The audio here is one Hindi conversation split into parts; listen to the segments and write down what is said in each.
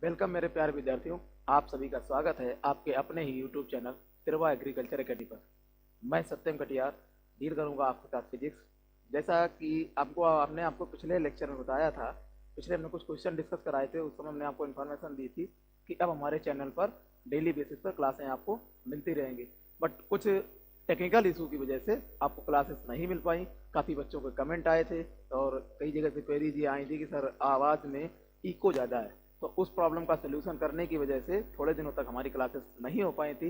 वेलकम मेरे प्यारे विद्यार्थियों। आप सभी का स्वागत है आपके अपने ही YouTube channel Tirwa agriculture academy पर। मैं सत्यम कटियार डील करूंगा आपके साथ फिजिक्स। जैसा कि हमने आपको पिछले लेक्चर में बताया था, पिछले हमने कुछ क्वेश्चन डिस्कस कराए थे। उस समय हमने आपको इन्फॉर्मेशन दी थी कि अब हमारे चैनल पर डेली बेसिस पर क्लासें आपको मिलती रहेंगी। बट कुछ टेक्निकल इशू की वजह से आपको क्लासेस नहीं मिल पाई। काफ़ी बच्चों के कमेंट आए थे और कई जगह से क्वेरीज ये आई थी कि सर आवाज़ में इको ज़्यादा है। तो उस प्रॉब्लम का सोल्यूशन करने की वजह से थोड़े दिनों तक हमारी क्लासेस नहीं हो पाई थी।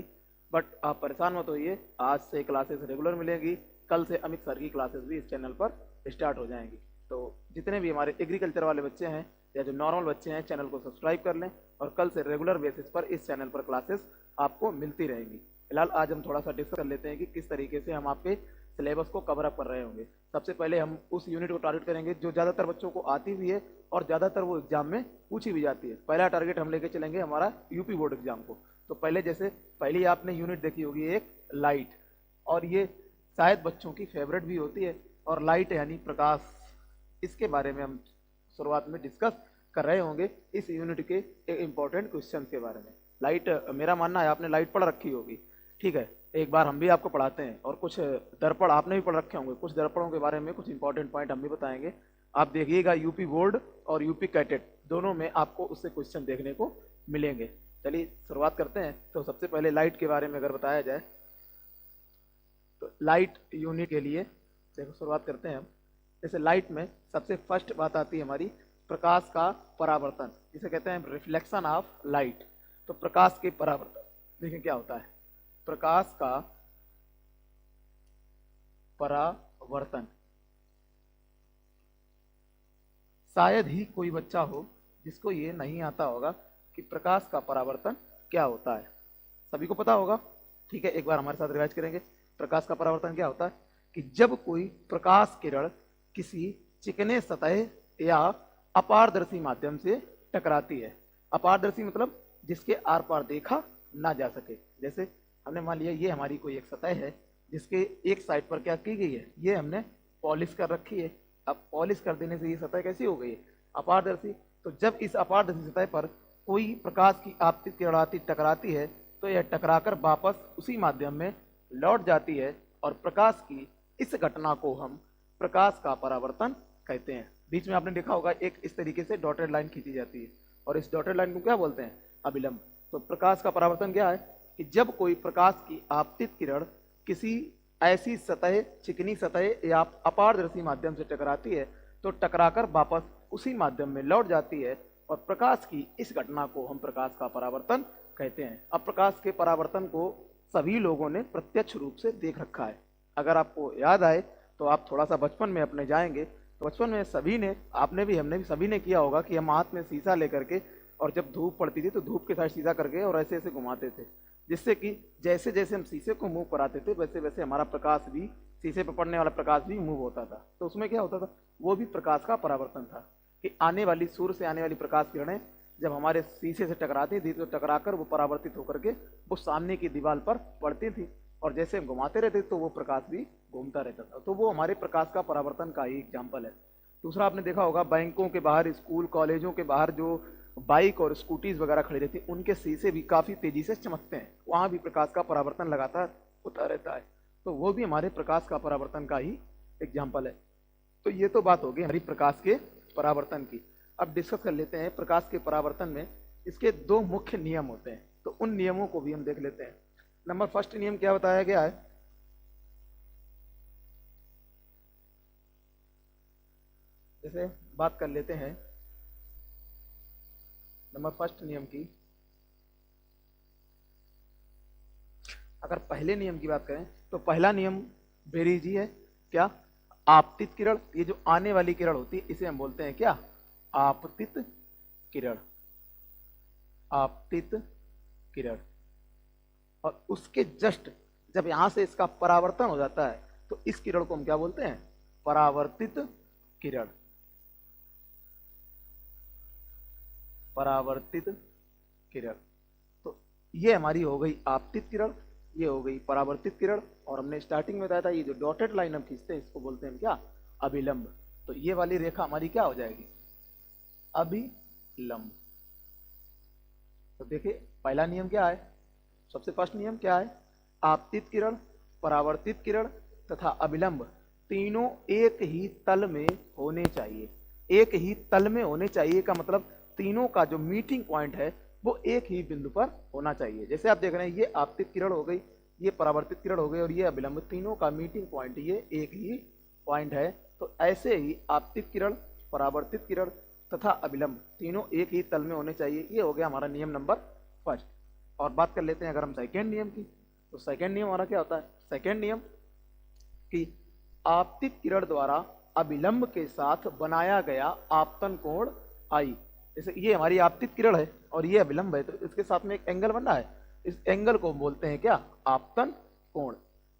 बट आप परेशान मत होइए, आज से क्लासेस रेगुलर मिलेंगी। कल से अमित सर की क्लासेस भी इस चैनल पर स्टार्ट हो जाएंगी। तो जितने भी हमारे एग्रीकल्चर वाले बच्चे हैं या जो नॉर्मल बच्चे हैं, चैनल को सब्सक्राइब कर लें और कल से रेगुलर बेसिस पर इस चैनल पर क्लासेस आपको मिलती रहेंगी। फिलहाल आज हम थोड़ा सा डिस्कस कर लेते हैं कि किस तरीके से हम आपके सिलेबस को कवर अप कर रहे होंगे। सबसे पहले हम उस यूनिट को टारगेट करेंगे जो ज़्यादातर बच्चों को आती भी है और ज़्यादातर वो एग्जाम में पूछी भी जाती है। पहला टारगेट हम लेके चलेंगे हमारा यूपी बोर्ड एग्जाम को। तो पहले जैसे पहली आपने यूनिट देखी होगी एक लाइट, और ये शायद बच्चों की फेवरेट भी होती है। और लाइट यानी प्रकाश, इसके बारे में हम शुरुआत में डिस्कस कर रहे होंगे इस यूनिट के इंपॉर्टेंट क्वेश्चन के बारे में। लाइट, मेरा मानना है आपने लाइट पढ़ रखी होगी, ठीक है। एक बार हम भी आपको पढ़ाते हैं और कुछ दर्पण आपने भी पढ़ रखे होंगे। कुछ दर्पणों के बारे में कुछ इंपॉर्टेंट पॉइंट हम भी बताएंगे। आप देखिएगा यूपी बोर्ड और यूपी कैटेट दोनों में आपको उससे क्वेश्चन देखने को मिलेंगे। चलिए शुरुआत करते हैं। तो सबसे पहले लाइट के बारे में अगर बताया जाए तो लाइट यूनिट के लिए देखो शुरुआत करते हैं हम। जैसे लाइट में सबसे फर्स्ट बात आती है हमारी प्रकाश का परावर्तन, जिसे कहते हैं रिफ्लेक्शन ऑफ लाइट। तो प्रकाश के परावर्तन देखिए क्या होता है। प्रकाश का परावर्तन, शायद ही कोई बच्चा हो जिसको ये नहीं आता होगा कि प्रकाश का परावर्तन क्या होता है। सभी को पता होगा, ठीक है। एक बार हमारे साथ रिवाइज करेंगे। प्रकाश का परावर्तन क्या होता है कि जब कोई प्रकाश किरण किसी चिकने सतह या अपारदर्शी माध्यम से टकराती है। अपारदर्शी मतलब जिसके आर पार देखा ना जा सके। जैसे हमने मान लिया ये हमारी कोई एक सतह है जिसके एक साइड पर क्या की गई है, ये हमने पॉलिश कर रखी है। अब पॉलिश कर देने से ये सतह कैसी हो गई है, अपारदर्शी। तो जब इस अपारदर्शी सतह पर कोई प्रकाश की आपतित किरण आती टकराती है तो यह टकराकर वापस उसी माध्यम में लौट जाती है और प्रकाश की इस घटना को हम प्रकाश का परावर्तन कहते हैं। बीच में आपने देखा होगा एक इस तरीके से डॉटेड लाइन खींची जाती है और इस डॉटेड लाइन को क्या बोलते हैं, अभिलंब। तो प्रकाश का परावर्तन क्या है कि जब कोई प्रकाश की आपतित किरण किसी ऐसी सतह, चिकनी सतह या अपारदर्शी माध्यम से टकराती है तो टकराकर वापस उसी माध्यम में लौट जाती है और प्रकाश की इस घटना को हम प्रकाश का परावर्तन कहते हैं। अब प्रकाश के परावर्तन को सभी लोगों ने प्रत्यक्ष रूप से देख रखा है। अगर आपको याद आए तो आप थोड़ा सा बचपन में अपने जाएंगे तो बचपन में सभी ने, आपने भी, हमने भी, सभी ने किया होगा कि हम हाथ में शीशा लेकर के और जब धूप पड़ती थी तो धूप के साथ शीशा करके और ऐसे ऐसे घुमाते थे, जिससे कि जैसे जैसे हम शीशे को मूव कराते थे वैसे वैसे हमारा प्रकाश भी, शीशे पर पड़ने वाला प्रकाश भी मूव होता था। तो उसमें क्या होता था, वो भी प्रकाश का परावर्तन था कि आने वाली सूर्य से आने वाली प्रकाश किरणें जब हमारे शीशे से टकराती थी तो टकराकर वो परावर्तित होकर के वो सामने की दीवार पर पड़ती थी और जैसे हम घुमाते रहते तो वो प्रकाश भी घूमता रहता था। तो वो हमारे प्रकाश का परावर्तन का ही एग्जाम्पल है। दूसरा आपने देखा होगा बैंकों के बाहर, स्कूल कॉलेजों के बाहर जो बाइक और स्कूटीज वगैरह खड़ी रहती है उनके शीशे भी काफी तेजी से चमकते हैं, वहां भी प्रकाश का परावर्तन लगातार होता रहता है। तो वो भी हमारे प्रकाश का परावर्तन का ही एग्जाम्पल है। तो ये तो बात होगी हमारी प्रकाश के परावर्तन की। अब डिस्कस कर लेते हैं प्रकाश के परावर्तन में इसके दो मुख्य नियम होते हैं, तो उन नियमों को भी हम देख लेते हैं। नंबर फर्स्ट नियम क्या बताया गया है, जैसे बात कर लेते हैं नंबर फर्स्ट नियम की। अगर पहले नियम की बात करें तो पहला नियम वेरी इजी है, क्या, आपतित किरण। ये जो आने वाली किरण होती है इसे हम बोलते हैं क्या, आपतित किरण, आपतित किरण। और उसके जस्ट जब यहां से इसका परावर्तन हो जाता है तो इस किरण को हम क्या बोलते हैं, परावर्तित किरण, परावर्तित किरण। तो ये हमारी हो गई आपतित किरण, ये हो गई परावर्तित किरण। और हमने स्टार्टिंग में बताया था ये जो डॉटेड लाइन हम खींचते हैं इसको बोलते हैं क्या, अभिलंब। तो ये वाली रेखा हमारी क्या हो जाएगी, अभिलंब। तो देखिए पहला नियम क्या है, सबसे फर्स्ट नियम क्या है, आपतित किरण, परावर्तित किरण तथा अभिलंब तीनों एक ही तल में होने चाहिए। एक ही तल में होने चाहिए का मतलब तीनों का जो मीटिंग पॉइंट है वो एक ही बिंदु पर होना चाहिए। जैसे आप देख रहे हैं ये आपतित किरण हो गई, ये परावर्तित किरण हो गई और ये अभिलंब, तीनों का मीटिंग पॉइंट ये एक ही पॉइंट है। तो ऐसे ही आपतित किरण, परावर्तित किरण तथा अभिलंब तीनों एक ही तल में होने चाहिए। ये हो गया हमारा नियम नंबर फर्स्ट। और बात कर लेते हैं अगर हम सेकेंड नियम की, तो सेकेंड नियम हमारा क्या होता है, सेकेंड नियम कि आपतित किरण द्वारा अभिलंब के साथ बनाया गया आपतन कोण आई। जैसे ये हमारी आपतित किरण है और ये अभिलंब है, तो इसके साथ में एक एंगल बन रहा है, इस एंगल को बोलते हैं क्या, आपतन कोण।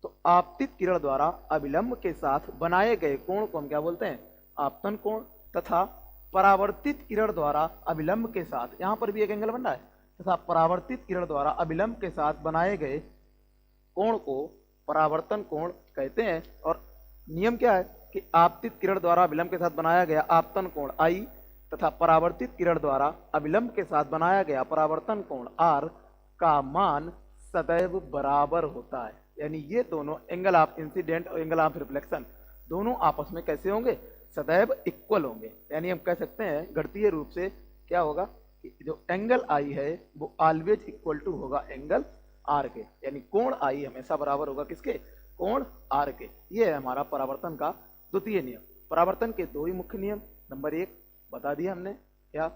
तो आपतित किरण द्वारा अभिलंब के साथ बनाए गए कोण को हम क्या बोलते हैं, आपतन कोण। तथा परावर्तित किरण द्वारा अभिलंब के साथ, यहां पर भी एक एंगल बन रहा है, तथा परावर्तित किरण द्वारा अभिलंब के साथ बनाए गए कोण को परावर्तन कोण कहते हैं। और नियम क्या है कि आपतित किरण द्वारा अभिलंब के साथ बनाया गया आपतन कोण आई तथा परावर्तित किरण द्वारा अभिलंब के साथ बनाया गया परावर्तन कोण आर का मान सदैव बराबर होता है। यानी ये दोनों एंगल ऑफ इंसिडेंट और एंगल ऑफ रिफ्लेक्शन दोनों आपस में कैसे होंगे, सदैव इक्वल होंगे। यानी हम कह सकते हैं गणितीय रूप से क्या होगा कि जो एंगल आई है वो ऑलवेज इक्वल टू होगा एंगल आर के। यानी कोण आई हमेशा बराबर होगा किसके, कोण आर के। ये है हमारा परावर्तन का द्वितीय नियम। परावर्तन के दो ही मुख्य नियम, नंबर एक बता दिया हमने क्या,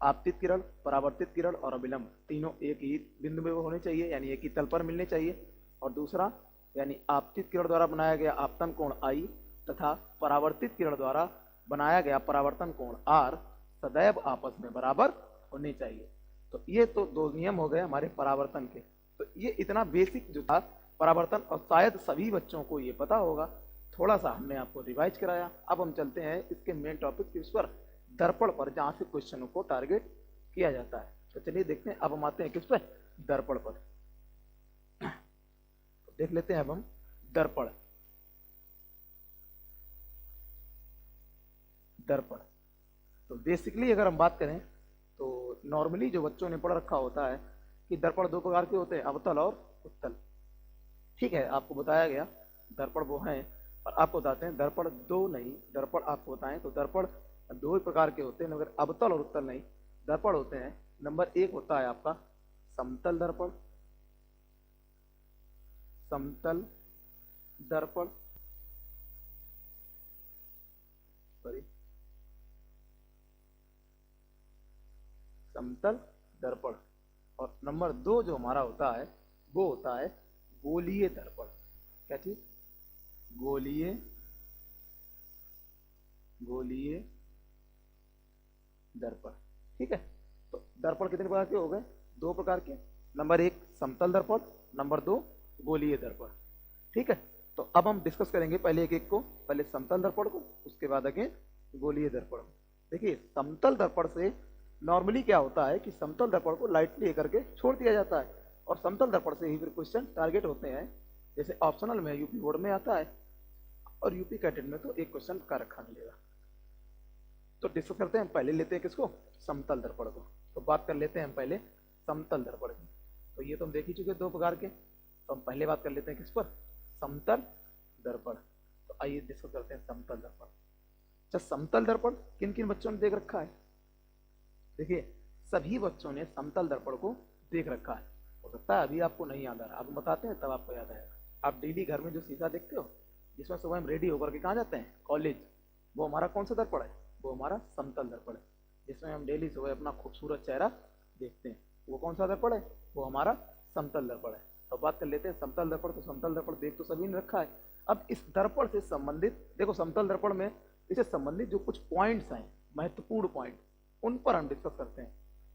आपतित किरण, परावर्तित किरण और अभिलंब तीनों एक ही बिंदु में होने चाहिए, यानी एक ही तल पर मिलने चाहिए। और दूसरा यानी आपतित किरण द्वारा बनाया गया आपतन कोण आई तथा परावर्तित किरण द्वारा बनाया गया परावर्तन कोण आर सदैव आपस में बराबर होने चाहिए। तो ये तो दो नियम हो गए हमारे परावर्तन के। तो ये इतना बेसिक जो था परावर्तन, और शायद सभी बच्चों को ये पता होगा, थोड़ा सा हमने आपको रिवाइज कराया। अब हम चलते हैं इसके मेन टॉपिक के उस पर, दर्पण पर, जहाँ से क्वेश्चनों को टारगेट किया जाता है। तो चलिए देखते हैं, अब हम आते हैं किस पर, दर्पण पर। तो देख लेते हैं अब हम दर्पण। दर्पण तो बेसिकली अगर हम बात करें तो नॉर्मली जो बच्चों ने पढ़ रखा होता है कि दर्पण दो प्रकार के होते हैं, अवतल और उत्तल। ठीक है, आपको बताया गया दर्पण वो हैं, और आपको बताते हैं दर्पण दो नहीं, दर्पण आपको बताएं तो दर्पण दो ही प्रकार के होते हैं, मगर अवतल और उत्तल नहीं। दर्पण होते हैं, नंबर एक होता है आपका समतल दर्पण, समतल दर्पण, सॉरी समतल दर्पण। और नंबर दो जो हमारा होता है वो होता है गोलीय दर्पण। क्या चीज, गोलीय, गोलीय दर्पण। ठीक है, तो दर्पण कितने प्रकार के हो गए, दो प्रकार के, नंबर एक समतल दर्पण, नंबर दो गोलीय दर्पण। ठीक है, तो अब हम डिस्कस करेंगे पहले एक एक को, पहले समतल दर्पण को, उसके बाद आगे गोलीय दर्पण को। देखिए समतल दर्पण से नॉर्मली क्या होता है कि समतल दर्पण को लाइटली लेकर के छोड़ दिया जाता है, और समतल दर्पण से ही फिर क्वेश्चन टारगेट होते हैं। जैसे ऑप्शनल में यूपी बोर्ड में आता है और यूपी कैटेट में तो एक क्वेश्चन का रखा मिलेगा। तो डिस्कस करते हैं, पहले लेते हैं किसको, समतल दर्पण को। तो बात कर लेते हैं हम पहले समतल दर्पण की। तो ये तो हम देख ही चुके दो प्रकार के, तो हम पहले बात कर लेते हैं किस पर, समतल दर्पण। तो आइए डिस्कस करते हैं समतल दर्पण। अच्छा, समतल दर्पण किन किन बच्चों ने देख रखा है, देखिए सभी बच्चों ने समतल दर्पण को देख रखा है। हो सकता है अभी आपको नहीं याद आ रहा, अब बताते हैं तब आपको याद आएगा। आप डेली घर में जो शीशा देखते हो जिसमें सुबह हम रेडी होकर के कहाँ जाते हैं, कॉलेज, वो हमारा कौन सा दर्पण है, वो हमारा समतल दर्पण है, जिसमें हम डेली सुबह अपना खूबसूरत चेहरा देखते हैं। वो कौन सा दर्पण है, वो हमारा समतल दर्पण है। तो बात कर लेते हैं समतल दर्पण। तो समतल दर्पण देख तो सभी ने रखा है। अब इस दर्पण से संबंधित, देखो समतल दर्पण में इससे संबंधित जो कुछ पॉइंट्स हैं, महत्वपूर्ण पॉइंट, उन पर हम डिस्कस करते हैं।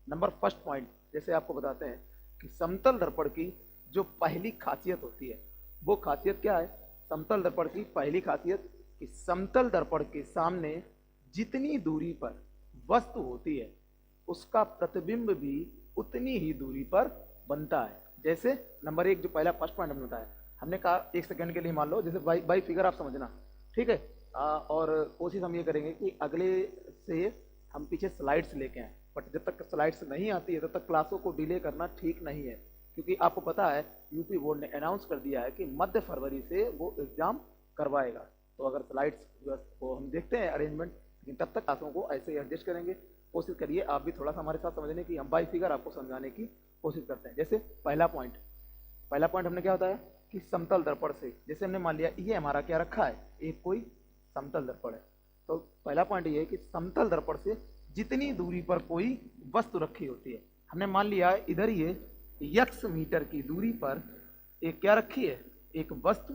नंबर फर्स्ट पॉइंट, जैसे आपको बताते हैं कि समतल दर्पण की जो पहली खासियत होती है, वो खासियत क्या है, समतल दर्पण की पहली खासियत कि समतल दर्पण के सामने जितनी दूरी पर वस्तु होती है उसका प्रतिबिंब भी उतनी ही दूरी पर बनता है। जैसे नंबर एक, जो पहला फर्स्ट पॉइंट हमने बताया, हमने कहा एक सेकंड के लिए मान लो, जैसे बाई फिगर आप समझना, ठीक है। और कोशिश हम ये करेंगे कि अगले से हम पीछे स्लाइड्स लेके आए, बट जब तक स्लाइड्स नहीं आती है तब तक क्लासों को डिले करना ठीक नहीं है, क्योंकि आपको पता है यूपी बोर्ड ने अनाउंस कर दिया है कि मध्य फरवरी से वो एग्जाम करवाएगा। तो अगर स्लाइड्स को हम देखते हैं अरेंजमेंट, लेकिन तब तक क्लासों को ऐसे ही एडजस्ट करेंगे। कोशिश करिए आप भी थोड़ा सा हमारे साथ समझने की, हम बाई फिगर आपको समझाने की कोशिश करते हैं। जैसे पहला पॉइंट हमने क्या बताया कि समतल दर्पण से, जैसे हमने मान लिया ये हमारा क्या रखा है, एक कोई समतल दर्पण है, तो पहला पॉइंट ये है कि समतल दर्पण से जितनी दूरी पर कोई वस्तु रखी होती है, हमने मान लिया इधर ये x मीटर की दूरी पर एक क्या रखी है, एक वस्तु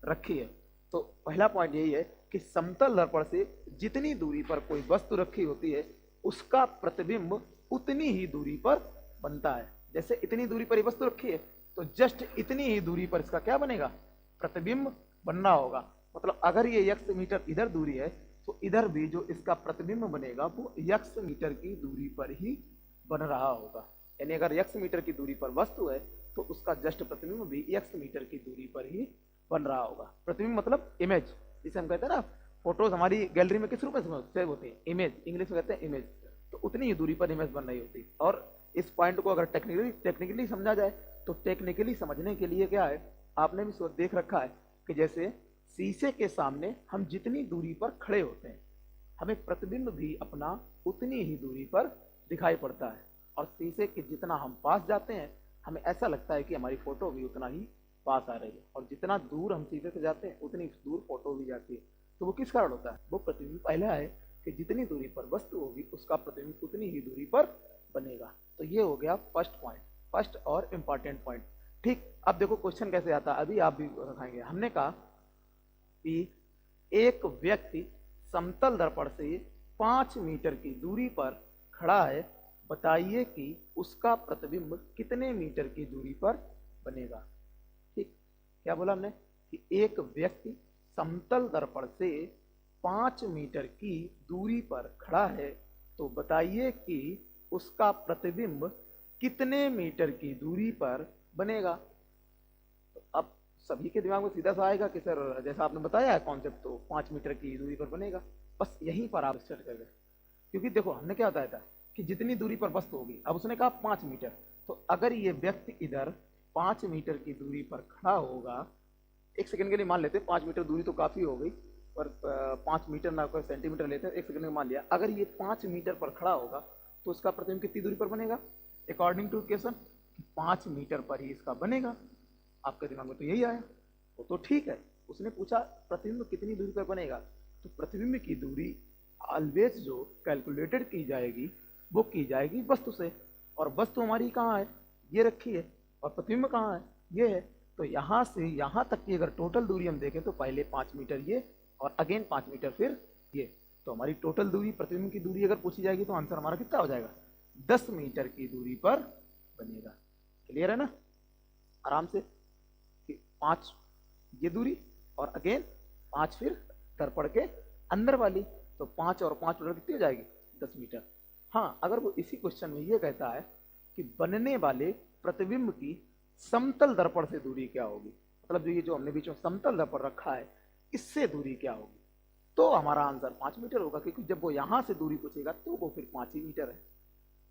रखी है। तो पहला पॉइंट यही है कि समतल दर्पण से जितनी दूरी पर कोई वस्तु रखी होती है उसका प्रतिबिंब उतनी ही दूरी पर बनता है। जैसे इतनी दूरी पर ये वस्तु रखी है तो जस्ट इतनी ही दूरी पर इसका क्या बनेगा, प्रतिबिंब बनना होगा। मतलब अगर ये x मीटर इधर दूरी है तो इधर भी जो इसका प्रतिबिंब बनेगा वो x मीटर की दूरी पर ही बन रहा होगा। यानी अगर x मीटर की दूरी पर वस्तु है तो उसका जस्ट प्रतिबिंब भी x मीटर की दूरी पर ही बन रहा होगा। प्रतिबिंब मतलब इमेज, जिसे हम कहते हैं ना, फोटोज हमारी गैलरी में किस रूप में सेव होती है, इमेज, इंग्लिश में कहते हैं इमेज। तो उतनी ही दूरी पर इमेज बन रही होती है। और इस पॉइंट को अगर टेक्निकली समझा जाए तो टेक्निकली समझने के लिए क्या है, आपने भी देख रखा है कि जैसे शीशे के सामने हम जितनी दूरी पर खड़े होते हैं हमें प्रतिबिंब भी अपना उतनी ही दूरी पर दिखाई पड़ता है, और शीशे के जितना हम पास जाते हैं हमें ऐसा लगता है कि हमारी फोटो भी उतना ही पास आ रही है, और जितना दूर हम शीशे से जाते हैं उतनी दूर फोटो भी जाती है। तो वो किस कारण होता है, वो प्रतिबिंब पहला है कि जितनी दूरी पर वस्तु होगी उसका प्रतिबिंब उतनी ही दूरी पर बनेगा। तो ये हो गया फर्स्ट पॉइंट, फर्स्ट और इम्पॉर्टेंट पॉइंट। ठीक, अब देखो क्वेश्चन कैसे आता है, अभी आप भी दिखाएंगे। हमने कहा कि एक व्यक्ति समतल दर्पण से 5 मीटर की दूरी पर खड़ा है, बताइए कि उसका प्रतिबिंब कितने मीटर की दूरी पर बनेगा। ठीक, क्या बोला हमने कि एक व्यक्ति समतल दर्पण से 5 मीटर की दूरी पर खड़ा है, तो बताइए कि उसका प्रतिबिंब कितने मीटर की दूरी पर बनेगा। तो अब सभी के दिमाग में सीधा सा आएगा कि सर जैसा आपने बताया है कॉन्सेप्ट, तो 5 मीटर की दूरी पर बनेगा। बस यहीं पर आप स्टार्ट कर गए, क्योंकि देखो हमने क्या बताया था कि जितनी दूरी पर वस्तु होगी, अब उसने कहा 5 मीटर, तो अगर ये व्यक्ति इधर 5 मीटर की दूरी पर खड़ा होगा, एक सेकंड के लिए मान लेते हैं 5 मीटर दूरी तो काफी हो गई, पर 5 मीटर ना कोई सेंटीमीटर लेते हैं, एक सेकंड में मान लिया अगर ये 5 मीटर पर खड़ा होगा तो उसका प्रतिबिंब कितनी दूरी पर बनेगा, अकॉर्डिंग टू इक्वेशन 5 मीटर पर ही इसका बनेगा। आपके दिमाग में तो यही आया, वो तो ठीक है। उसने पूछा प्रतिबिंब कितनी दूरी पर बनेगा, तो प्रतिबिंब की दूरी ऑलवेज जो कैलकुलेटेड की जाएगी वो की जाएगी वस्तु से, और वस्तु हमारी कहाँ है, ये रखी है, और प्रतिबिंब कहाँ है, ये है। तो यहाँ से यहाँ तक की अगर टोटल दूरी हम देखें तो पहले 5 मीटर ये, और अगेन 5 मीटर फिर ये, तो हमारी टोटल दूरी, प्रतिबिंब की दूरी अगर पूछी जाएगी तो आंसर हमारा कितना हो जाएगा, 10 मीटर की दूरी पर बनेगा। क्लियर है ना, आराम से कि 5 ये दूरी और अगेन 5 फिर दर्पण के अंदर वाली, तो 5 और 5 टोटल कितनी हो जाएगी, 10 मीटर। हाँ, अगर वो इसी क्वेश्चन में ये कहता है कि बनने वाले प्रतिबिंब की समतल दर्पण से दूरी क्या होगी, मतलब जो ये जो हमने बीच में समतल दर्पण रखा है इससे दूरी क्या होगी, तो हमारा आंसर 5 मीटर होगा, क्योंकि जब वो यहाँ से दूरी पूछेगा तो वो फिर 5 ही मीटर है।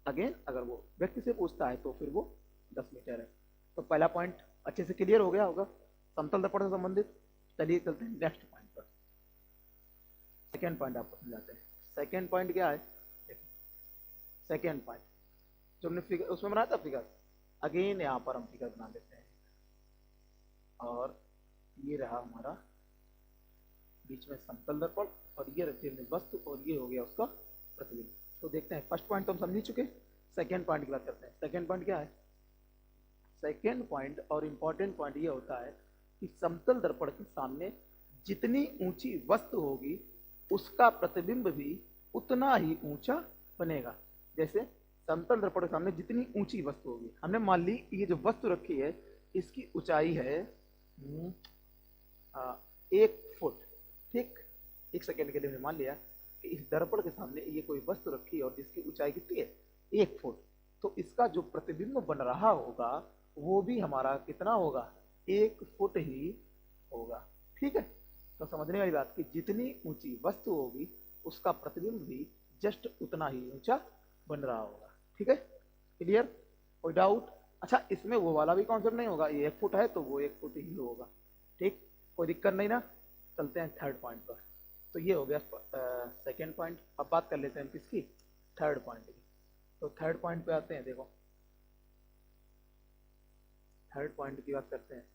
अगेन अगर वो व्यक्ति से पूछता है तो फिर वो 10 मीटर है। तो पहला पॉइंट अच्छे से क्लियर हो गया होगा समतल दर्पण से संबंधित। चलिए चलते हैं नेक्स्ट पॉइंट पर। सेकेंड पॉइंट आपको समझाते हैं। सेकेंड पॉइंट क्या है, सेकेंड पॉइंट जो हमने फिगर उसमें बनाया था फिगर, अगेन यहाँ पर हम फिगर बना लेते हैं, और ये रहा हमारा बीच में समतल दर्पण, और ये रखी हमने वस्तु, और ये हो गया उसका प्रतिबिंब। तो देखते हैं, फर्स्ट पॉइंट तो हम समझ ही चुके, सेकेंड पॉइंट की बात करते हैं। सेकेंड पॉइंट क्या है, सेकेंड पॉइंट और इम्पॉर्टेंट पॉइंट ये होता है कि समतल दर्पण के सामने जितनी ऊंची वस्तु होगी उसका प्रतिबिंब भी उतना ही ऊंचा बनेगा। जैसे समतल दर्पण के सामने जितनी ऊंची वस्तु होगी, हमने मान ली ये जो वस्तु रखी है इसकी ऊंचाई है 1 फुट। ठीक, एक सेकेंड के लिए हमने मान लिया कि इस दर्पण के सामने ये कोई वस्तु रखी है और जिसकी ऊंचाई कितनी है, 1 फुट, तो इसका जो प्रतिबिंब बन रहा होगा वो भी हमारा कितना होगा, 1 फुट ही होगा। ठीक है, तो समझने वाली बात कि जितनी ऊंची वस्तु होगी उसका प्रतिबिंब भी जस्ट उतना ही ऊंचा बन रहा होगा। ठीक है, क्लियर, कोई डाउट? अच्छा, इसमें वो वाला भी कॉन्सेप्ट नहीं होगा, ये 1 फुट है तो वो 1 फुट ही होगा। ठीक, कोई दिक्कत नहीं ना। चलते हैं थर्ड पॉइंट पर। तो ये हो गया सेकेंड पॉइंट। अब बात कर लेते हैं किसकी, थर्ड पॉइंट की। तो थर्ड पॉइंट पे आते हैं। देखो, थर्ड पॉइंट की बात करते हैं।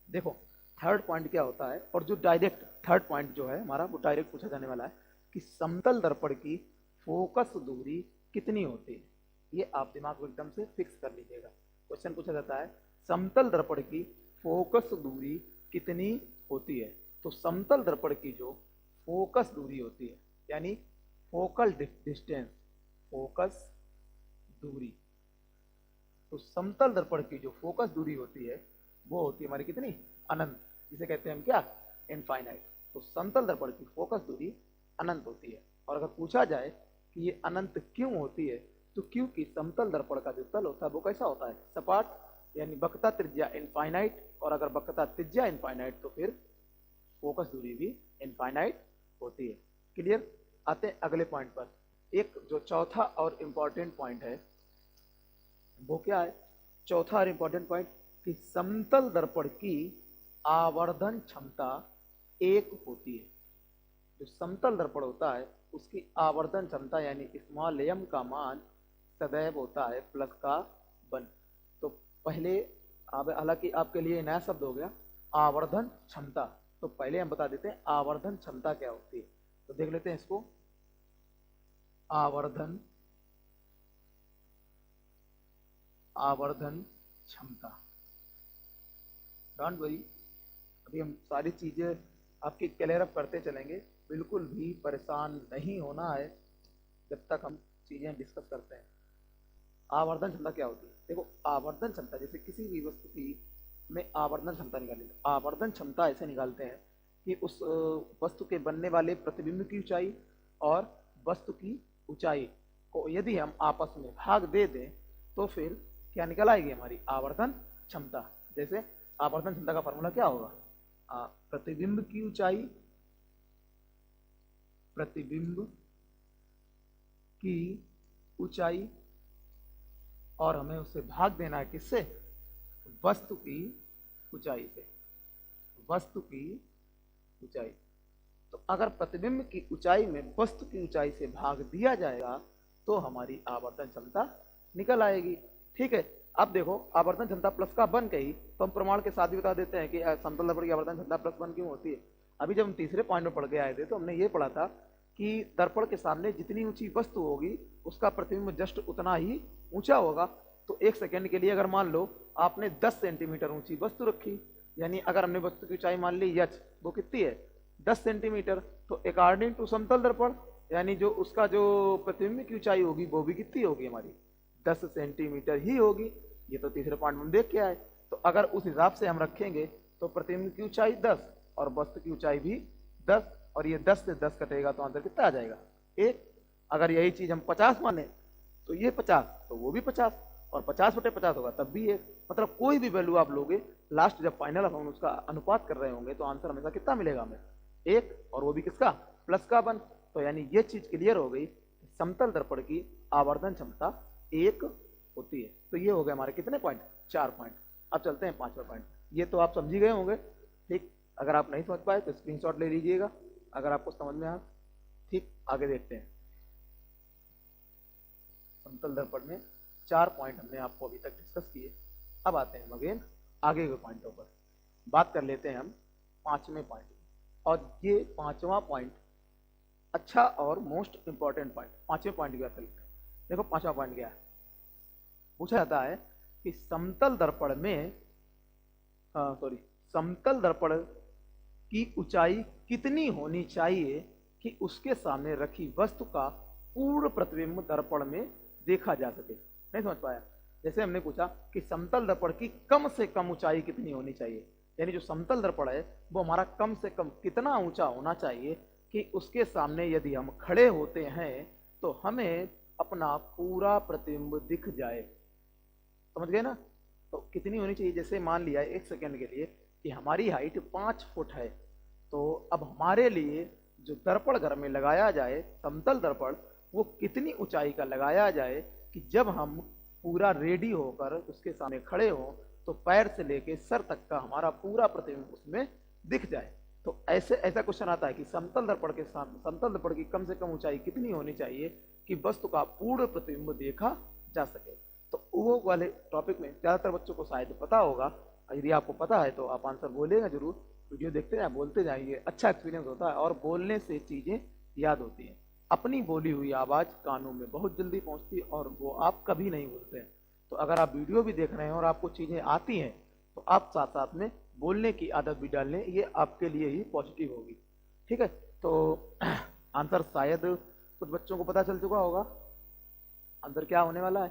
देखो, थर्ड पॉइंट क्या होता है, और जो डायरेक्ट थर्ड पॉइंट जो है हमारा, वो डायरेक्ट पूछा जाने वाला है कि समतल दर्पण की फोकस दूरी कितनी होती है। ये आप दिमाग में एकदम से फिक्स कर लीजिएगा। क्वेश्चन पूछा जाता है समतल दर्पण की फोकस दूरी कितनी होती है। तो समतल दर्पण की जो फोकस दूरी होती है, यानी फोकल डिस्टेंस, फोकस दूरी, तो समतल दर्पण की जो फोकस दूरी होती है वो होती है हमारी कितनी, अनंत, जिसे कहते हैं हम क्या, इनफाइनाइट। तो समतल दर्पण की फोकस दूरी अनंत होती है। और अगर पूछा जाए कि ये अनंत क्यों होती है, तो क्योंकि समतल दर्पण का जो तल होता है वो कैसा होता है, सपाट, यानी वक्रता त्रिज्या इनफाइनाइट। और अगर वक्रता त्रिज्या इनफाइनाइट तो फिर फोकस दूरी भी इनफाइनाइट होती है। क्लियर? आते हैं अगले पॉइंट पर। एक जो चौथा और इम्पॉर्टेंट पॉइंट है वो क्या है, चौथा और इम्पोर्टेंट पॉइंट, कि समतल दर्पण की आवर्धन क्षमता 1 होती है। जो समतल दर्पण होता है उसकी आवर्धन क्षमता यानी स्मॉल एम का मान सदैव होता है +1। तो पहले, हालांकि आपके लिए नया शब्द हो गया आवर्धन क्षमता, तो पहले हम बता देते हैं आवर्धन क्षमता क्या होती है। तो देख लेते हैं इसको, आवर्धन क्षमता। डोंट वरी, अभी हम सारी चीजें आपकी क्लियर अप करते चलेंगे, बिल्कुल भी परेशान नहीं होना है जब तक हम चीजें डिस्कस करते हैं। आवर्धन क्षमता क्या होती है? देखो, आवर्धन क्षमता, जैसे किसी भी वस्तु की में आवर्धन क्षमता निकाली, आवर्धन क्षमता ऐसे निकालते हैं कि उस वस्तु के बनने वाले प्रतिबिंब की ऊंचाई और वस्तु की ऊंचाई को यदि हम आपस में भाग दे दें तो फिर क्या निकल आएगी, हमारी आवर्धन क्षमता। जैसे आवर्धन क्षमता का फॉर्मूला क्या होगा, प्रतिबिंब की ऊंचाई, प्रतिबिंब की ऊंचाई, और हमें उससे भाग देना है किससे, वस्तु की ऊंचाई से, वस्तु की ऊंचाई। तो अगर प्रतिबिंब की ऊंचाई में वस्तु की ऊंचाई से भाग दिया जाएगा तो हमारी आवर्धन क्षमता निकल आएगी। ठीक है, अब देखो आवर्धन क्षमता +1 कही तो हम प्रमाण के साथ भी बता देते हैं कि समतल दर्पण की आवर्धन क्षमता +1 क्यों होती है। अभी जब हम तीसरे पॉइंट में पढ़ के आए थे तो हमने ये पढ़ा था कि दर्पण के सामने जितनी ऊंची वस्तु होगी उसका प्रतिबिंब जस्ट उतना ही ऊंचा होगा। तो 1 सेकेंड के लिए अगर मान लो आपने 10 सेंटीमीटर ऊंची वस्तु रखी, यानी अगर हमने वस्तु की ऊंचाई मान ली h, वो कितनी है 10 सेंटीमीटर, तो अकॉर्डिंग टू समतल दर्पण यानी जो उसका जो प्रतिबिंब की ऊंचाई होगी वो भी कितनी होगी, हमारी 10 सेंटीमीटर ही होगी। ये तो तीसरे पॉइंट में देख के आए। तो अगर उस हिसाब से हम रखेंगे तो प्रतिबिंब की ऊंचाई 10 और वस्तु की ऊंचाई भी 10, और ये 10 से 10 कटेगा तो आंसर कितना आ जाएगा, 1। अगर यही चीज हम 50 माने तो ये 50 तो वो भी 50, और 50/50 होगा तब भी 1। मतलब कोई भी वैल्यू आप लोगे, लास्ट जब फाइनल हम उसका अनुपात कर रहे होंगे तो आंसर हमेशा कितना मिलेगा हमें, 1, और वो भी किसका, +1। तो यानी ये चीज क्लियर हो गई, समतल दर्पण की आवर्धन क्षमता 1 होती है। तो ये हो गए हमारे कितने पॉइंट, 4 पॉइंट। अब चलते हैं 5वां पॉइंट। ये तो आप समझ ही गए होंगे, ठीक। अगर आप नहीं समझ पाए तो स्क्रीनशॉट ले लीजिएगा, अगर आपको समझ में आया। ठीक, आगे देखते हैं। समतल दर्पण में 4 पॉइंट हमने आपको अभी तक डिस्कस किए। अब आते हैं अगेन आगे के पॉइंटों पर। बात कर लेते हैं हम 5वें पॉइंट, और ये 5वां पॉइंट अच्छा और मोस्ट इंपॉर्टेंट पॉइंट। 5वें पॉइंट की बात कर लेते हैं। देखो 5वां पॉइंट क्या है, पूछा जाता है कि समतल दर्पण में, सॉरी, समतल दर्पण की ऊंचाई कितनी होनी चाहिए कि उसके सामने रखी वस्तु का पूर्ण प्रतिबिंब दर्पण में देखा जा सके। नहीं समझ पाया? जैसे हमने पूछा कि समतल दर्पण की कम से कम ऊंचाई कितनी होनी चाहिए, यानी जो समतल दर्पण है वो हमारा कम से कम कितना ऊंचा होना चाहिए कि उसके सामने यदि हम खड़े होते हैं तो हमें अपना पूरा प्रतिबिंब दिख जाए। समझ गए ना? तो कितनी होनी चाहिए, जैसे मान लिया 1 सेकेंड के लिए कि हमारी हाइट 5 फुट है, तो अब हमारे लिए जो दर्पण घर में लगाया जाए, समतल दर्पण, वो कितनी ऊंचाई का लगाया जाए कि जब हम पूरा रेडी होकर उसके सामने खड़े हों तो पैर से लेके सर तक का हमारा पूरा प्रतिबिंब उसमें दिख जाए। तो ऐसा क्वेश्चन आता है कि समतल दर्पण के सामने, समतल दर्पण की कम से कम ऊंचाई कितनी होनी चाहिए कि वस्तु का पूर्ण प्रतिबिंब देखा जा सके। तो वो वाले टॉपिक में ज्यादातर बच्चों को शायद पता होगा। यदि आपको पता है तो आप आंसर बोलेगा जरूर, वीडियो देखते जाए, बोलते जाइए, अच्छा एक्सपीरियंस होता है और बोलने से चीजें याद होती हैं। अपनी बोली हुई आवाज कानों में बहुत जल्दी पहुंचती है और वो आप कभी नहीं भूलते हैं। तो अगर आप वीडियो भी देख रहे हैं और आपको चीजें आती हैं तो आप साथ साथ में बोलने की आदत भी डाल लें, ये आपके लिए ही पॉजिटिव होगी। ठीक है, तो आंसर शायद कुछ बच्चों को पता चल चुका होगा। आंसर क्या होने वाला है?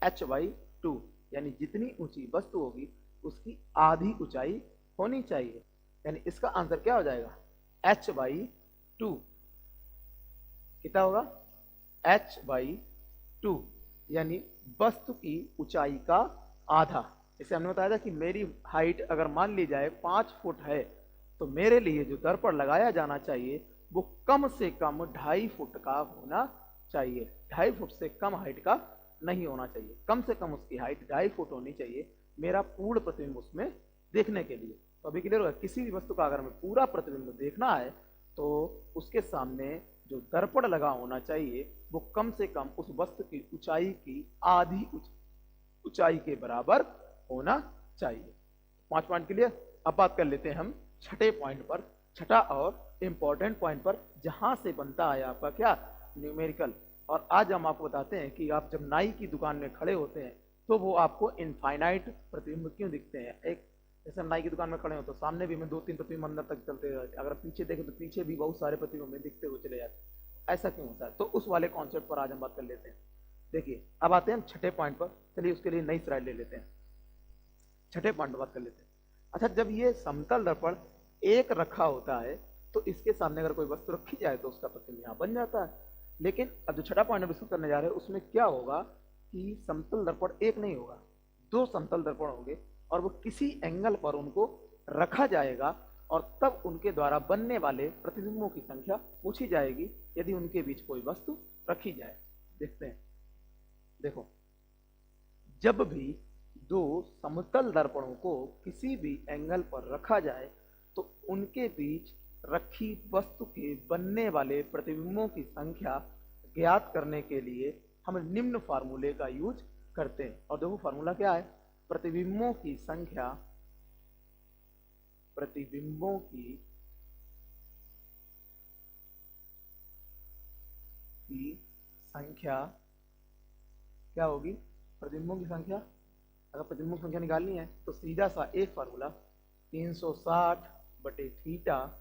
h/2, यानी जितनी ऊंची वस्तु होगी उसकी आधी ऊंचाई होनी चाहिए। यानी इसका आंसर क्या हो जाएगा? h/2 कितना होगा? h/2 यानी वस्तु की ऊंचाई का आधा। जैसे हमने बताया था कि मेरी हाइट अगर मान ली जाए 5 फुट है तो मेरे लिए जो दर्पण लगाया जाना चाहिए वो कम से कम 2.5 फुट का होना चाहिए। 2.5 फुट से कम हाइट का नहीं होना चाहिए, कम से कम उसकी हाइट 2.5 फुट होनी चाहिए मेरा पूर्ण प्रतिबिंब उसमें देखने के लिए। तो अभी क्लियर होगा, किसी भी वस्तु का अगर हमें पूरा प्रतिबिंब देखना है तो उसके सामने जो दर्पण लगा होना चाहिए वो कम से कम उस वस्तु की ऊंचाई की आधी ऊंचाई के बराबर होना चाहिए। 5 पॉइंट क्लियर। अब बात कर लेते हैं हम छठे पॉइंट पर, छठा और इंपॉर्टेंट पॉइंट पर, जहां से बनता है आपका क्या? न्यूमेरिकल। और आज हम आपको बताते हैं कि आप जब नाई की दुकान में खड़े होते हैं तो वो आपको इनफाइनाइट प्रतिबिंब क्यों दिखते हैं। एक जैसे हम नाई की दुकान में खड़े हो तो सामने भी हमें 2-3 प्रतिबिंब अंदर तक चलते रहते, अगर पीछे देखें तो पीछे भी बहुत सारे प्रतिबिंब हमें दिखते हुए चले जाते। ऐसा क्यों होता है? तो उस वाले कॉन्सेप्ट पर आज हम बात कर लेते हैं। देखिए, अब आते हैं हम छठे पॉइंट पर। चलिए उसके लिए नई स्लाइड ले लेते हैं, छठे पॉइंट पर बात कर लेते हैं। अच्छा, जब ये समतल दर्पण एक रखा होता है तो इसके सामने अगर कोई वस्तु रखी जाए तो उसका प्रतिबिंब यहाँ बन जाता है। लेकिन अब जो छठा पॉइंट हम डिस्कस करने जा रहे हैं उसमें क्या होगा कि समतल दर्पण एक नहीं होगा, 2 समतल दर्पण होंगे और वो किसी एंगल पर उनको रखा जाएगा और तब उनके द्वारा बनने वाले प्रतिबिंबों की संख्या पूछी जाएगी यदि उनके बीच कोई वस्तु रखी जाए। देखते हैं, देखो, जब भी 2 समतल दर्पणों को किसी भी एंगल पर रखा जाए तो उनके बीच रखी वस्तु के बनने वाले प्रतिबिंबों की संख्या ज्ञात करने के लिए हम निम्न फार्मूले का यूज करते हैं। और देखो फार्मूला क्या है? प्रतिबिंबों की संख्या, प्रतिबिंबों की संख्या क्या होगी? प्रतिबिंबों की संख्या, अगर प्रतिबिंबों की संख्या निकालनी है तो सीधा सा एक फार्मूला 360/थीटा।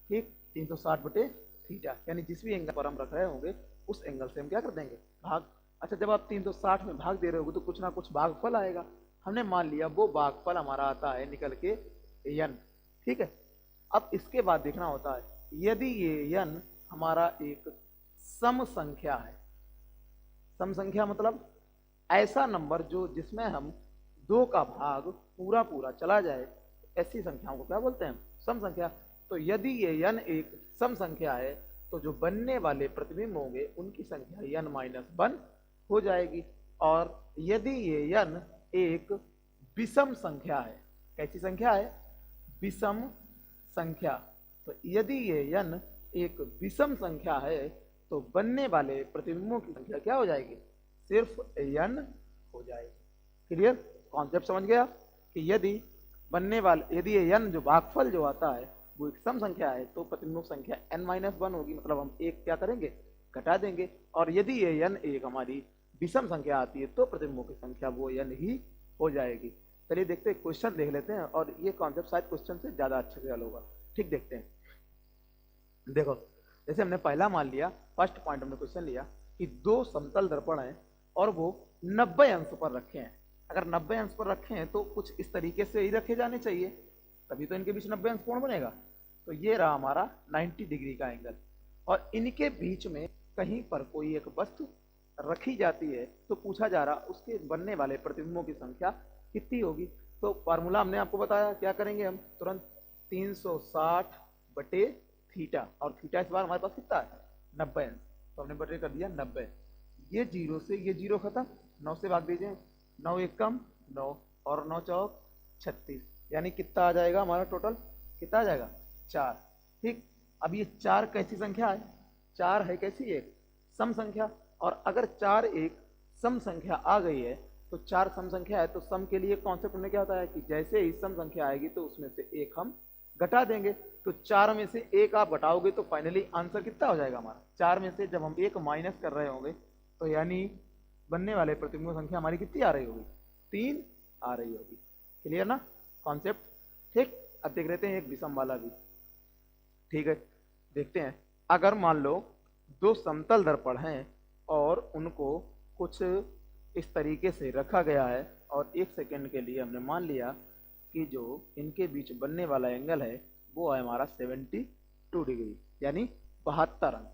ठीक, 360/थीटा, यानी जिस भी एंगल पर हम रख रहे होंगे उस एंगल से हम क्या कर देंगे? भाग। अच्छा, जब आप 360 में भाग दे रहे होगे तो कुछ ना कुछ भागफल आएगा। हमने मान लिया वो भागफल हमारा आता है निकल के n। ठीक है, अब इसके बाद देखना होता है यदि ये n हमारा एक सम संख्या है। सम संख्या मतलब ऐसा नंबर जो जिसमें हम 2 का भाग पूरा पूरा चला जाए, ऐसी संख्याओं को क्या बोलते हैं? सम संख्या। तो यदि ये n एक सम संख्या है तो जो बनने वाले प्रतिबिंब होंगे उनकी संख्या n-1 हो जाएगी। और यदि ये n एक विषम संख्या है, कैसी संख्या है? विषम संख्या। तो यदि ये n एक विषम संख्या है तो बनने वाले प्रतिबिंबों की संख्या क्या हो जाएगी? सिर्फ n हो जाएगी। क्लियर? कॉन्सेप्ट समझ गया कि यदि बनने वाले, यदि ये n जो भागफल जो आता है वो एक सम संख्या है तो प्रतिबिंबों की संख्या n-1 होगी, मतलब हम एक क्या करेंगे? घटा देंगे। और यदि ये n एक हमारी विषम संख्या आती है तो प्रतिबिंबों की संख्या वो n ही हो जाएगी। चलिए देखते हैं, क्वेश्चन देख लेते हैं और ये कॉन्सेप्ट शायद क्वेश्चन से ज्यादा अच्छे से हल होगा। ठीक, देखते हैं। देखो, जैसे हमने पहला मान लिया, फर्स्ट पॉइंट हमने क्वेश्चन लिया कि 2 समतल दर्पण हैं और वो 90 अंश पर रखे हैं। अगर 90 अंश पर रखे हैं तो कुछ इस तरीके से ही रखे जाने चाहिए, तभी तो इनके बीच 90 अंश कोण बनेगा। तो ये रहा हमारा 90 डिग्री का एंगल और इनके बीच में कहीं पर कोई एक वस्तु रखी जाती है तो पूछा जा रहा उसके बनने वाले प्रतिबिंबों की संख्या कितनी होगी। तो फार्मूला हमने आपको बताया, क्या करेंगे हम? तुरंत 360/थीटा थीटा, और थीटा इस बार हमारे पास कितना है 90 अंश, तो हमने बटे कर दिया 90। ये जीरो से ये जीरो खत्म, 9 से भाग दीजिए, 9 एक कम 9 और 9 चौक 36, यानी कितना आ जाएगा हमारा टोटल, कितना आ जाएगा 4। ठीक, अब ये 4 कैसी संख्या है, 4 है कैसी एक सम संख्या, और अगर 4 एक सम संख्या आ गई है तो 4 सम संख्या है, तो सम के लिए कॉन्सेप्ट में क्या होता है कि जैसे ही सम संख्या आएगी तो उसमें से एक हम घटा देंगे, तो 4 में से एक आप घटाओगे तो फाइनली आंसर कितना हो जाएगा हमारा, 4 में से जब हम एक माइनस कर रहे होंगे तो यानी बनने वाले प्रतिबिंब संख्या हमारी कितनी आ रही होगी, 3 आ रही होगी। क्लियर ना कॉन्सेप्ट। ठीक, अब देख लेते हैं एक विषम वाला भी। ठीक है, देखते हैं, अगर मान लो दो समतल दर्पण हैं और उनको कुछ इस तरीके से रखा गया है और एक सेकंड के लिए हमने मान लिया कि जो इनके बीच बनने वाला एंगल है वो है हमारा 72 डिग्री यानी 72 अंश।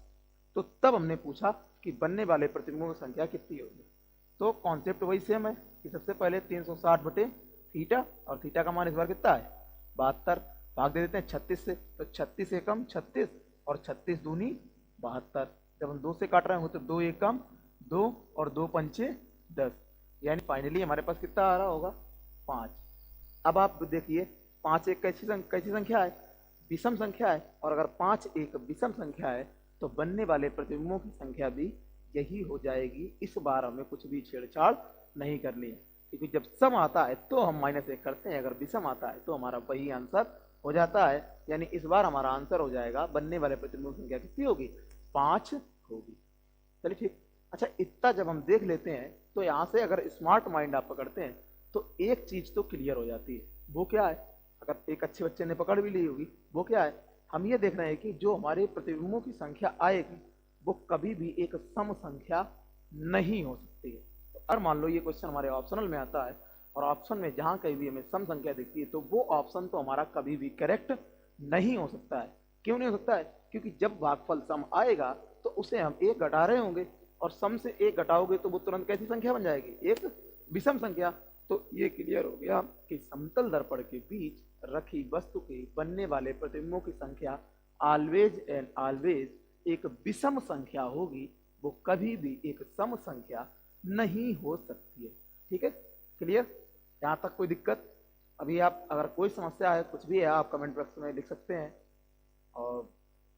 तो तब हमने पूछा कि बनने वाले प्रतिबिंबों की संख्या कितनी होगी। तो कॉन्सेप्ट वही सेम है कि सबसे पहले 360 बटे थीटा, और थीटा का मान इस बार कितना है 72, भाग दे देते हैं 36 से, तो 36 एकम 36 और 36 दूनी 72। जब हम 2 से काट रहे होंगे तो 2 एकम 2 और 2 पंचे 10, यानी फाइनली हमारे पास कितना आ रहा होगा 5। अब आप देखिए 5 एक कैसी संख्या है, विषम संख्या है, और अगर 5 एक विषम संख्या है तो बनने वाले प्रतिबिंबों की संख्या भी यही हो जाएगी। इस बार हमें कुछ भी छेड़छाड़ नहीं करनी है, क्योंकि जब सम आता है तो हम -1 करते हैं, अगर विषम आता है तो हमारा वही आंसर हो जाता है। यानी इस बार हमारा आंसर हो जाएगा बनने वाले प्रतिबिंबों की संख्या कितनी होगी 5 होगी। चलिए ठीक, अच्छा इतना जब हम देख लेते हैं तो यहाँ से अगर स्मार्ट माइंड आप पकड़ते हैं तो एक चीज तो क्लियर हो जाती है, वो क्या है, अगर एक अच्छे बच्चे ने पकड़ भी ली होगी, वो क्या है, हम ये देख रहे हैं कि जो हमारे प्रतिबिंबों की संख्या आएगी वो कभी भी एक सम संख्या नहीं हो सकती है। तो अगर मान लो ये क्वेश्चन हमारे ऑप्शनल में आता है और ऑप्शन में जहां कहीं भी हमें सम संख्या दिखती है तो वो ऑप्शन तो हमारा कभी भी करेक्ट नहीं हो सकता है। क्यों नहीं हो सकता है, क्योंकि जब भागफल सम आएगा तो उसे हम एक घटा रहे होंगे, और सम से एक घटाओगे तो वो तुरंत कैसी संख्या बन जाएगी, एक विषम संख्या। तो ये क्लियर हो गया कि समतल दर्पण के बीच रखी वस्तु के बनने वाले प्रतिबिंबों की संख्या ऑलवेज एंड ऑलवेज एक विषम संख्या होगी, वो कभी भी एक सम संख्या नहीं हो सकती है। ठीक है, क्लियर, यहाँ तक कोई दिक्कत। अभी आप अगर कोई समस्या है कुछ भी है आप कमेंट बॉक्स में लिख सकते हैं, और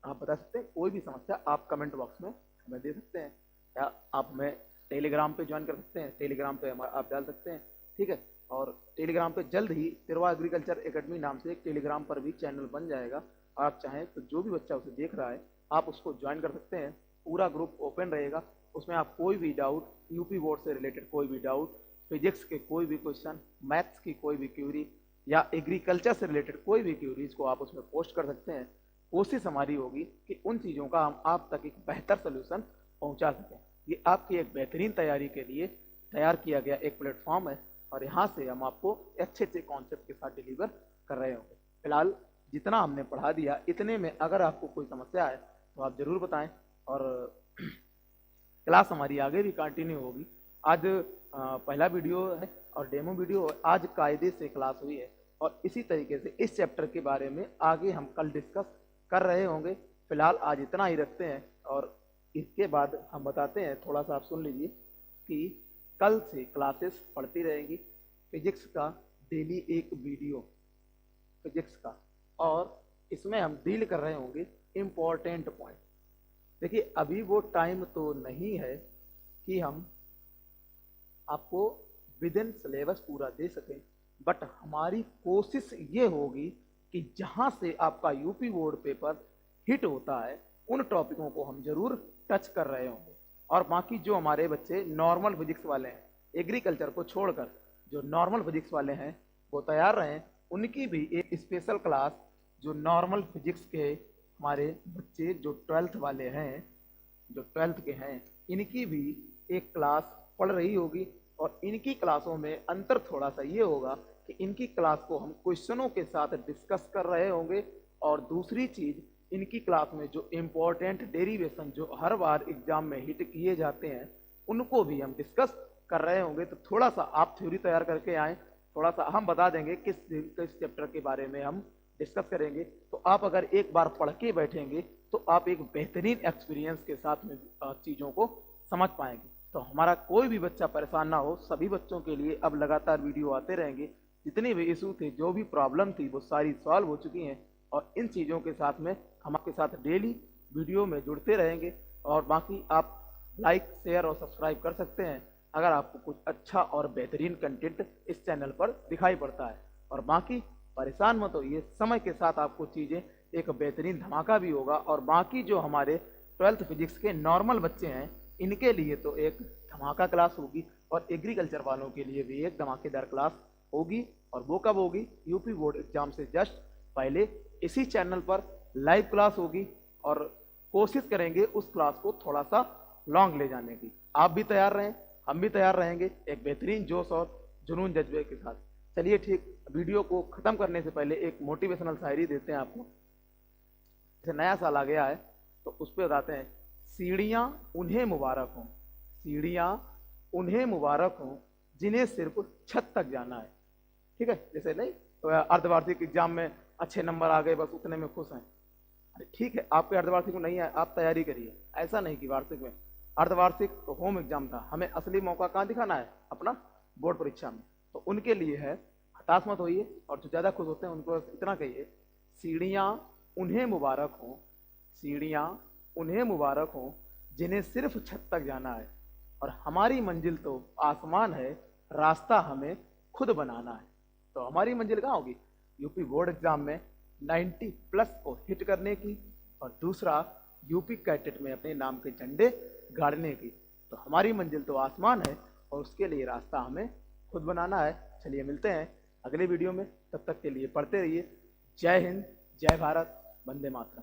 आप बता सकते हैं कोई भी समस्या आप कमेंट बॉक्स में हमें दे सकते हैं, या आप हमें टेलीग्राम पे ज्वाइन कर सकते हैं, टेलीग्राम पे आप डाल सकते हैं। ठीक है, और टेलीग्राम पे जल्द ही तिरवा एग्रीकल्चर एकेडमी नाम से एक टेलीग्राम पर भी चैनल बन जाएगा, आप चाहें तो जो भी बच्चा उसे देख रहा है आप उसको ज्वाइन कर सकते हैं। पूरा ग्रुप ओपन रहेगा, उसमें आप कोई भी डाउट, यूपी बोर्ड से रिलेटेड कोई भी डाउट, फिजिक्स के कोई भी क्वेश्चन, मैथ्स की कोई भी क्यूरी, या एग्रीकल्चर से रिलेटेड कोई भी क्यूरीज को आप उसमें पोस्ट कर सकते हैं। कोशिश हमारी होगी कि उन चीज़ों का हम आप तक एक बेहतर सोल्यूशन पहुंचा सकें। ये आपकी एक बेहतरीन तैयारी के लिए तैयार किया गया एक प्लेटफॉर्म है, और यहाँ से हम आपको अच्छे अच्छे कॉन्सेप्ट के साथ डिलीवर कर रहे होंगे। फिलहाल जितना हमने पढ़ा दिया इतने में अगर आपको कोई समस्या है तो आप ज़रूर बताएं, और क्लास हमारी आगे भी कंटिन्यू होगी। आज पहला वीडियो है और डेमो वीडियो, आज कायदे से क्लास हुई है, और इसी तरीके से इस चैप्टर के बारे में आगे हम कल डिस्कस कर रहे होंगे। फिलहाल आज इतना ही रखते हैं, और इसके बाद हम बताते हैं, थोड़ा सा आप सुन लीजिए कि कल से क्लासेस पढ़ती रहेंगी। फिजिक्स का डेली एक वीडियो फिजिक्स का, और इसमें हम डील कर रहे होंगे इम्पोर्टेंट पॉइंट। देखिए अभी वो टाइम तो नहीं है कि हम आपको विद इन सिलेबस पूरा दे सकें, बट हमारी कोशिश ये होगी कि जहां से आपका यूपी बोर्ड पेपर हिट होता है उन टॉपिकों को हम जरूर टच कर रहे होंगे। और बाकी जो हमारे बच्चे नॉर्मल फिजिक्स वाले हैं, एग्रीकल्चर को छोड़कर जो नॉर्मल फिजिक्स वाले हैं वो तैयार रहें, उनकी भी एक स्पेशल क्लास जो नॉर्मल फिजिक्स के हमारे बच्चे जो 12th वाले हैं, जो 12th के हैं, इनकी भी एक क्लास पढ़ रही होगी। और इनकी क्लासों में अंतर थोड़ा सा ये होगा कि इनकी क्लास को हम क्वेश्चनों के साथ डिस्कस कर रहे होंगे, और दूसरी चीज इनकी क्लास में जो इम्पोर्टेंट डेरिवेशन जो हर बार एग्जाम में हिट किए जाते हैं उनको भी हम डिस्कस कर रहे होंगे। तो थोड़ा सा आप थ्योरी तैयार करके आएँ, थोड़ा सा हम बता देंगे किस चैप्टर के बारे में हम डिस्कस करेंगे। तो आप अगर एक बार पढ़ के बैठेंगे तो आप एक बेहतरीन एक्सपीरियंस के साथ में चीज़ों को समझ पाएंगे। तो हमारा कोई भी बच्चा परेशान ना हो, सभी बच्चों के लिए अब लगातार वीडियो आते रहेंगे। जितने भी इशू थे, जो भी प्रॉब्लम थी, वो सारी सॉल्व हो चुकी हैं। और इन चीज़ों के साथ में हम आपके साथ डेली वीडियो में जुड़ते रहेंगे। और बाकी आप लाइक, शेयर और सब्सक्राइब कर सकते हैं अगर आपको कुछ अच्छा और बेहतरीन कंटेंट इस चैनल पर दिखाई पड़ता है। और बाकी परेशान मत होइए, समय के साथ आपको चीज़ें एक बेहतरीन धमाका भी होगा। और बाकी जो हमारे 12th फिजिक्स के नॉर्मल बच्चे हैं, इनके लिए तो एक धमाका क्लास होगी, और एग्रीकल्चर वालों के लिए भी एक धमाकेदार क्लास होगी। और वो कब होगी? यूपी बोर्ड एग्जाम से जस्ट पहले इसी चैनल पर लाइव क्लास होगी। और कोशिश करेंगे उस क्लास को थोड़ा सा लॉन्ग ले जाने की। आप भी तैयार रहें, हम भी तैयार रहेंगे एक बेहतरीन जोश और जुनून जज्बे के साथ। चलिए ठीक, वीडियो को ख़त्म करने से पहले एक मोटिवेशनल शायरी देते हैं आपको। जैसे नया साल आ गया है तो उस पर बताते हैं, सीढ़ियाँ उन्हें मुबारक हों, सीढ़ियाँ उन्हें मुबारक हों जिन्हें सिर्फ छत तक जाना है। ठीक है, जैसे नहीं तो अर्धवार्षिक एग्जाम में अच्छे नंबर आ गए, बस उतने में खुश हैं। अरे ठीक है, आपके अर्धवार्षिक में नहीं है, आप तैयारी करिए। ऐसा नहीं कि वार्षिक में, अर्धवार्षिक तो होम एग्जाम था, हमें असली मौका कहाँ दिखाना है? अपना बोर्ड परीक्षा में। तो उनके लिए है, हताश मत होइए। और जो ज़्यादा खुश होते हैं उनको इतना कहिए, सीढ़ियाँ उन्हें मुबारक हों, सीढ़ियाँ उन्हें मुबारक हों जिन्हें सिर्फ छत तक जाना है। और हमारी मंजिल तो आसमान है, रास्ता हमें खुद बनाना है। तो हमारी मंजिल कहाँ होगी? यूपी बोर्ड एग्जाम में 90+ को हिट करने की, और दूसरा यूपी कैडेट में अपने नाम के झंडे गाड़ने की। तो हमारी मंजिल तो आसमान है, और उसके लिए रास्ता हमें खुद बनाना है। चलिए मिलते हैं अगले वीडियो में, तब तक के लिए पढ़ते रहिए। जय हिंद, जय भारत, वंदे मातरम।